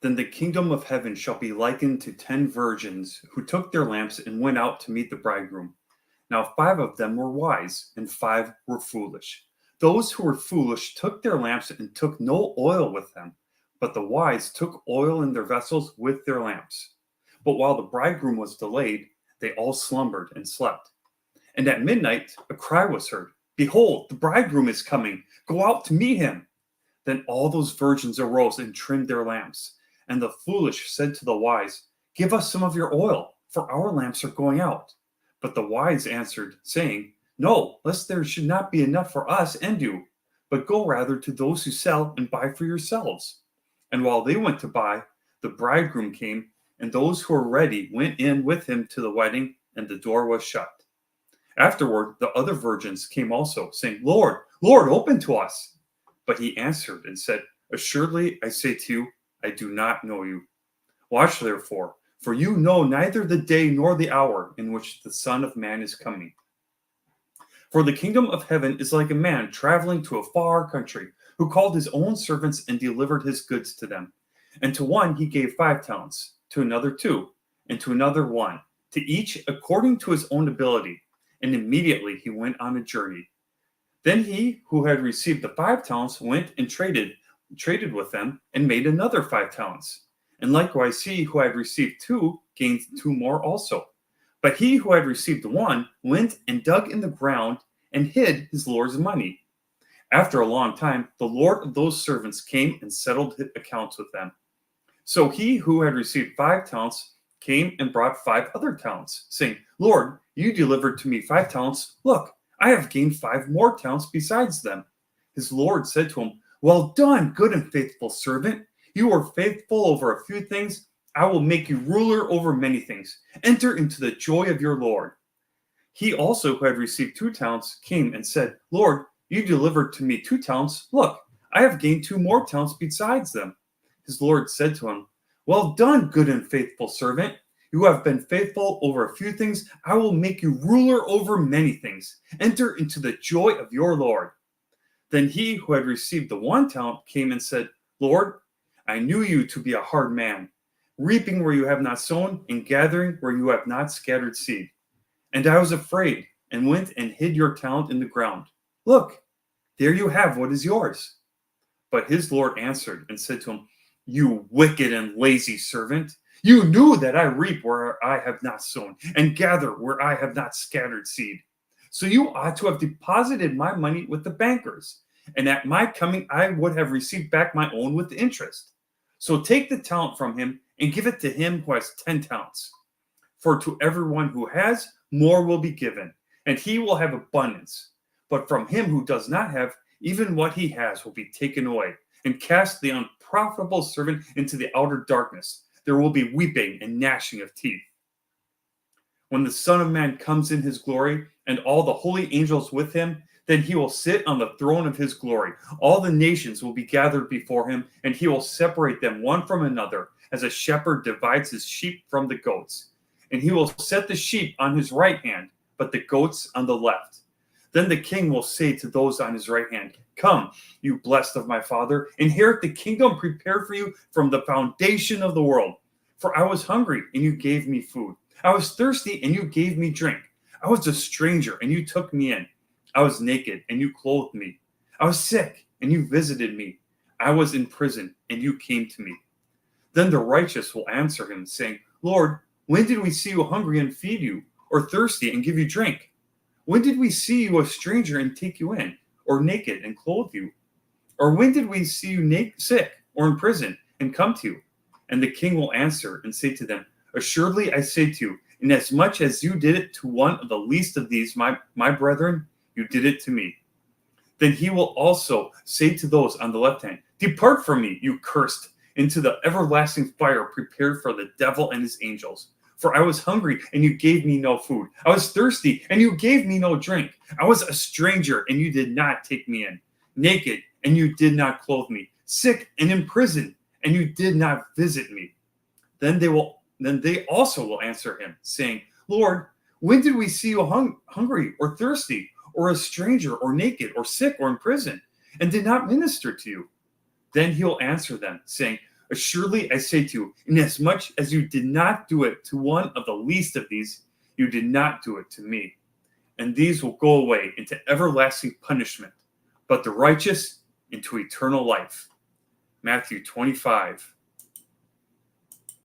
Then the kingdom of heaven shall be likened to 10 virgins who took their lamps and went out to meet the bridegroom. Now 5 of them were wise, and 5 were foolish. Those who were foolish took their lamps and took no oil with them, but the wise took oil in their vessels with their lamps. But while the bridegroom was delayed, they all slumbered and slept. And at midnight a cry was heard, "Behold, the bridegroom is coming. Go out to meet him." Then all those virgins arose and trimmed their lamps. And the foolish said to the wise, "Give us some of your oil, for our lamps are going out." But the wise answered, saying, "No, lest there should not be enough for us and you, but go rather to those who sell and buy for yourselves." And while they went to buy, the bridegroom came, and those who were ready went in with him to the wedding, and the door was shut. Afterward, the other virgins came also, saying, "Lord, Lord, open to us." But he answered and said, "Assuredly, I say to you, I do not know you. Watch therefore, for you know neither the day nor the hour in which the Son of Man is coming. For the kingdom of heaven is like a man traveling to a far country, who called his own servants and delivered his goods to them. And to one he gave 5 talents, to another 2, and to another 1, to each according to his own ability. And immediately he went on a journey. Then he who had received the 5 talents went and traded with them and made another 5 talents. And likewise he who had received 2 gained 2 more also. But he who had received 1 went and dug in the ground and hid his lord's money. After a long time, the lord of those servants came and settled his accounts with them. So he who had received 5 talents came and brought 5 other talents, saying, "Lord, you delivered to me 5 talents. Look, I have gained 5 more talents besides them." His lord said to him, "Well done, good and faithful servant. You were faithful over a few things. I will make you ruler over many things. Enter into the joy of your Lord." He also, who had received 2 talents, came and said, "Lord, you delivered to me 2 talents. Look, I have gained 2 more talents besides them." His Lord said to him, "Well done, good and faithful servant. You have been faithful over a few things. I will make you ruler over many things. Enter into the joy of your Lord." Then he who had received the 1 talent came and said, "Lord, I knew you to be a hard man, reaping where you have not sown and gathering where you have not scattered seed. And I was afraid and went and hid your talent in the ground. Look, there you have what is yours." But his Lord answered and said to him, "You wicked and lazy servant, you knew that I reap where I have not sown and gather where I have not scattered seed. So you ought to have deposited my money with the bankers, and at my coming I would have received back my own with interest. So take the talent from him and give it to him who has 10 talents. For to everyone who has, more will be given, and he will have abundance. But from him who does not have, even what he has will be taken away. And cast the unprofitable servant into the outer darkness. There will be weeping and gnashing of teeth. When the Son of Man comes in his glory, and all the holy angels with him, then he will sit on the throne of his glory. All the nations will be gathered before him, and he will separate them one from another, as a shepherd divides his sheep from the goats. And he will set the sheep on his right hand, but the goats on the left. Then the king will say to those on his right hand, "Come, you blessed of my Father, inherit the kingdom prepared for you from the foundation of the world. For I was hungry, and you gave me food. I was thirsty, and you gave me drink. I was a stranger, and you took me in. I was naked, and you clothed me. I was sick, and you visited me. I was in prison, and you came to me." Then the righteous will answer him, saying, "Lord, when did we see you hungry and feed you, or thirsty and give you drink? When did we see you a stranger and take you in, or naked and clothe you? Or when did we see you sick or in prison and come to you?" And the king will answer and say to them, "Assuredly I say to you, inasmuch as you did it to one of the least of these, my brethren, you did it to me." Then he will also say to those on the left hand, "Depart from me, you cursed, into the everlasting fire prepared for the devil and his angels. For I was hungry, and you gave me no food. I was thirsty, and you gave me no drink. I was a stranger, and you did not take me in. Naked, and you did not clothe me. Sick and in prison, and you did not visit me." Then they also will answer him, saying, "Lord, when did we see you hungry or thirsty, or a stranger, or naked, or sick, or in prison, and did not minister to you?" Then he will answer them, saying, Assuredly, I say to you, inasmuch as you did not do it to one of the least of these, you did not do it to me. And these will go away into everlasting punishment, but the righteous into eternal life. Matthew 25,